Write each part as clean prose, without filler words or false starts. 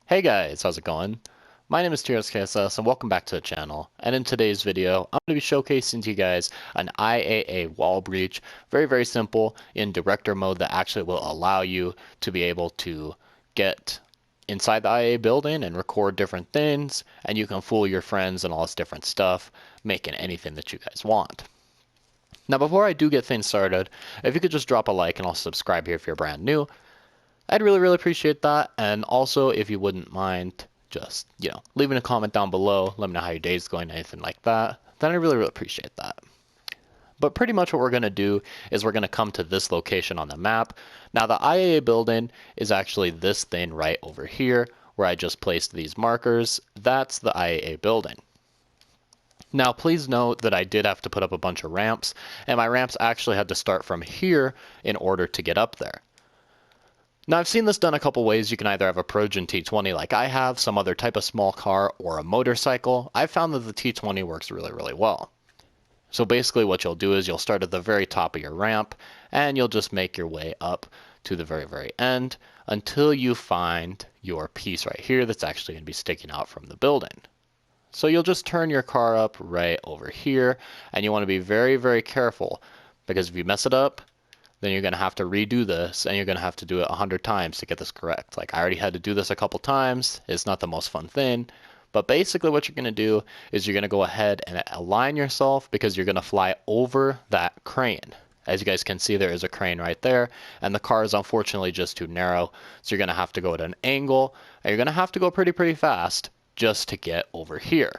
Hey guys, how's it going? My name is Trskss and welcome back to the channel. And in today's video, I'm going to be showcasing to you guys an IAA wall breach. Very simple in director mode that actually will allow you to be able to get inside the IAA building and record different things, and you can fool your friends and all this different stuff, making anything that you guys want. Now before I do get things started, if you could just drop a like and also subscribe here if you're brand new, I'd really appreciate that. And also, if you wouldn't mind just, leaving a comment down below, let me know how your day's going, anything like that, then I really appreciate that. But pretty much what we're going to do is we're going to come to this location on the map. Now, the IAA building is actually this thing right over here where I just placed these markers. That's the IAA building. Now, please note that I did have to put up a bunch of ramps, and my ramps actually had to start from here in order to get up there. Now, I've seen this done a couple ways. You can either have a Progen T20 like I have, some other type of small car, or a motorcycle. I've found that the T20 works really well. So basically what you'll do is you'll start at the very top of your ramp, and you'll just make your way up to the very end until you find your piece right here that's actually going to be sticking out from the building. So you'll just turn your car up right over here, and you want to be very careful, because if you mess it up, then you're going to have to redo this, and you're going to have to do it 100 times to get this correct. Like, I already had to do this a couple times. It's not the most fun thing. But basically what you're going to do is you're going to go ahead and align yourself, because you're going to fly over that crane. As you guys can see, there is a crane right there, and the car is unfortunately just too narrow. So you're going to have to go at an angle, and you're going to have to go pretty fast just to get over here.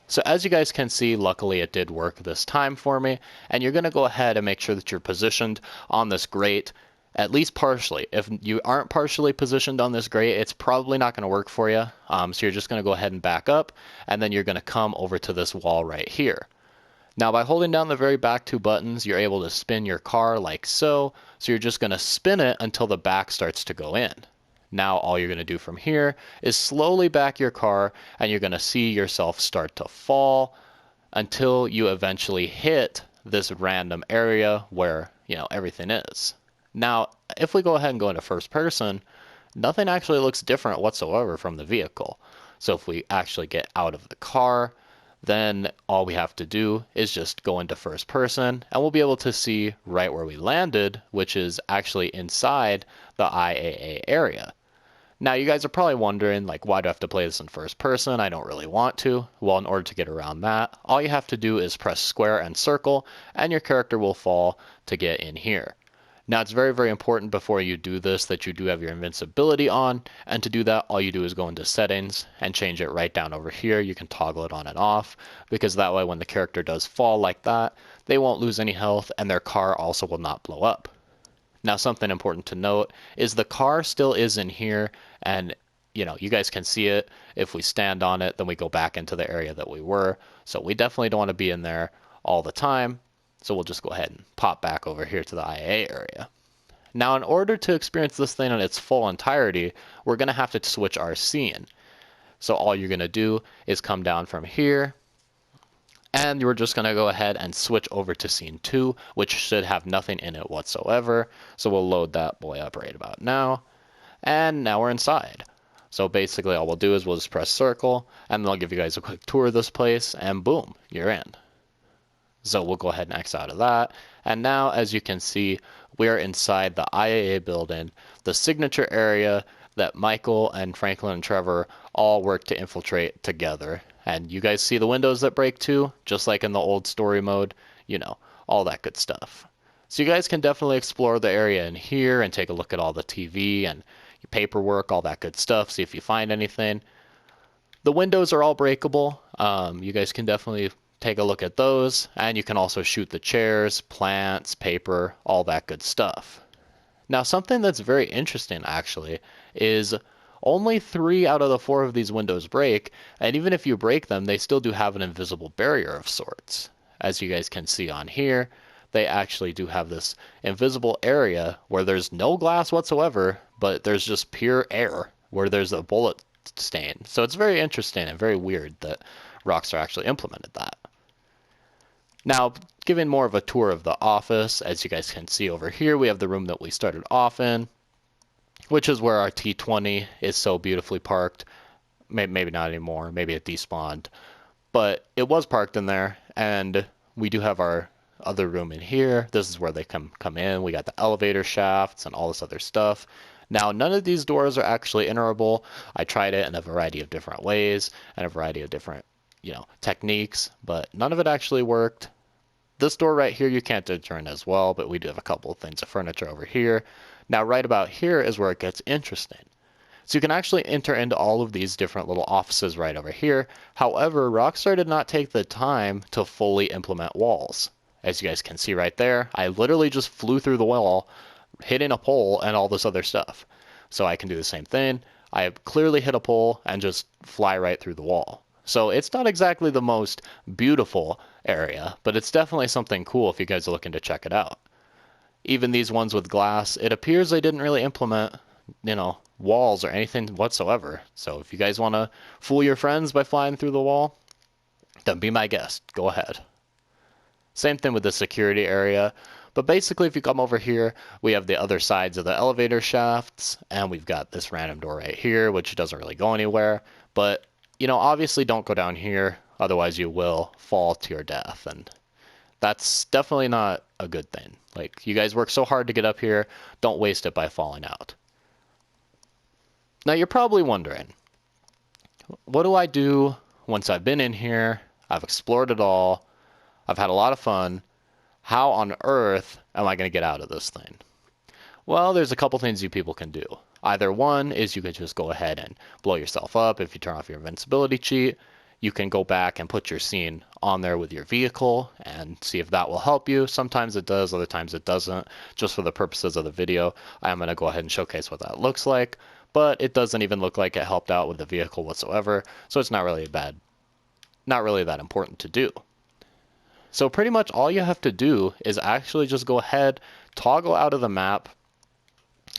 So as you guys can see, luckily it did work this time for me, and you're going to go ahead and make sure that you're positioned on this grate, at least partially. If you aren't partially positioned on this grate, it's probably not going to work for you. So you're just going to go ahead and back up, and then you're going to come over to this wall right here. Now by holding down the very back two buttons, you're able to spin your car like so. So you're just going to spin it until the back starts to go in. Now all you're going to do from here is slowly back your car, and you're going to see yourself start to fall until you eventually hit this random area where, everything is. Now, if we go ahead and go into first person, nothing actually looks different whatsoever from the vehicle. So if we actually get out of the car, then all we have to do is just go into first person, and we'll be able to see right where we landed, which is actually inside the IAA area. Now, you guys are probably wondering, like, why do I have to play this in first person? I don't really want to. Well, in order to get around that, all you have to do is press square and circle, and your character will fall to get in here. Now, it's very important before you do this that you do have your invincibility on, and to do that, all you do is go into settings and change it right down over here. You can toggle it on and off, because that way when the character does fall like that, they won't lose any health, and their car also will not blow up. Now, something important to note is the car still is in here, and you guys can see it. If we stand on it, then we go back into the area that we were. So we definitely don't want to be in there all the time. So we'll just go ahead and pop back over here to the IA area. Now, in order to experience this thing in its full entirety, we're going to have to switch our scene. So all you're going to do is come down from here, and we're just going to go ahead and switch over to scene 2, which should have nothing in it whatsoever. So we'll load that boy up right about now. And now we're inside. So basically all we'll do is we'll just press circle, and then I'll give you guys a quick tour of this place, and boom, you're in. So we'll go ahead and X out of that. And now, as you can see, we are inside the IAA building, the signature area that Michael and Franklin and Trevor all work to infiltrate together. And you guys see the windows that break too, just like in the old story mode, all that good stuff. So you guys can definitely explore the area in here and take a look at all the TV and paperwork, all that good stuff, see if you find anything. The windows are all breakable. You guys can definitely take a look at those, and you can also shoot the chairs, plants, paper, all that good stuff. Now, something that's very interesting actually is only 3 out of the 4 of these windows break, and even if you break them, they still do have an invisible barrier of sorts. As you guys can see on here, they actually do have this invisible area where there's no glass whatsoever, but there's just pure air where there's a bullet stain. So it's very interesting and very weird that Rockstar actually implemented that. Now, giving more of a tour of the office, as you guys can see over here, we have the room that we started off in. which is where our T20 is so beautifully parked. Maybe not anymore, maybe it despawned, but it was parked in there. And we do have our other room in here. This is where they come in. We got the elevator shafts and all this other stuff. Now, none of these doors are actually enterable. I tried it in a variety of different ways and a variety of different, techniques, but none of it actually worked. This door right here you can't enter in as well, but we do have a couple of things of furniture over here. Now, right about here is where it gets interesting. So you can actually enter into all of these different little offices right over here. However, Rockstar did not take the time to fully implement walls. As you guys can see right there, I literally just flew through the wall, hitting a pole and all this other stuff. So I can do the same thing. I clearly hit a pole and just fly right through the wall. So it's not exactly the most beautiful area, but it's definitely something cool if you guys are looking to check it out. Even these ones with glass, it appears they didn't really implement, walls or anything whatsoever. So if you guys want to fool your friends by flying through the wall, then be my guest. Go ahead. Same thing with the security area. But basically, if you come over here, we have the other sides of the elevator shafts, and we've got this random door right here, which doesn't really go anywhere. But, obviously don't go down here, otherwise you will fall to your death. And that's definitely not a good thing. Like, you guys work so hard to get up here, don't waste it by falling out. Now, you're probably wondering, what do I do once I've been in here, I've explored it all, I've had a lot of fun, how on earth am I going to get out of this thing? Well, there's a couple things you people can do. Either one is you can just go ahead and blow yourself up if you turn off your invincibility cheat. You can go back and put your scene on there with your vehicle and see if that will help you. Sometimes it does, other times it doesn't. Just for the purposes of the video, I'm going to go ahead and showcase what that looks like. But it doesn't even look like it helped out with the vehicle whatsoever, so it's not really that important to do. So pretty much all you have to do is actually just go ahead, toggle out of the map,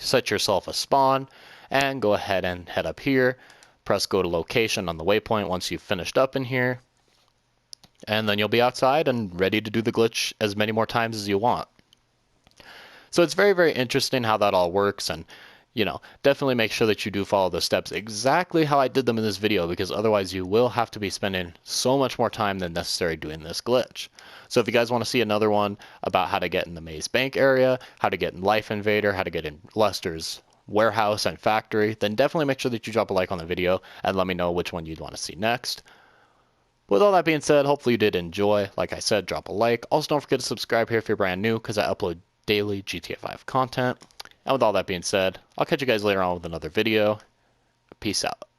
set yourself a spawn, and go ahead and head up here. Press go to location on the waypoint once you've finished up in here. And then you'll be outside and ready to do the glitch as many more times as you want. So it's very, very interesting how that all works, and definitely make sure that you do follow the steps exactly how I did them in this video, because otherwise you will have to be spending so much more time than necessary doing this glitch. So if you guys want to see another one about how to get in the Maze Bank area, how to get in Life Invader, how to get in Lester's warehouse and factory, then definitely make sure that you drop a like on the video and let me know which one you'd want to see next. With all that being said, hopefully you did enjoy. Like I said, drop a like. Also, don't forget to subscribe here if you're brand new, because I upload daily GTA 5 content. And with all that being said, I'll catch you guys later on with another video. Peace out.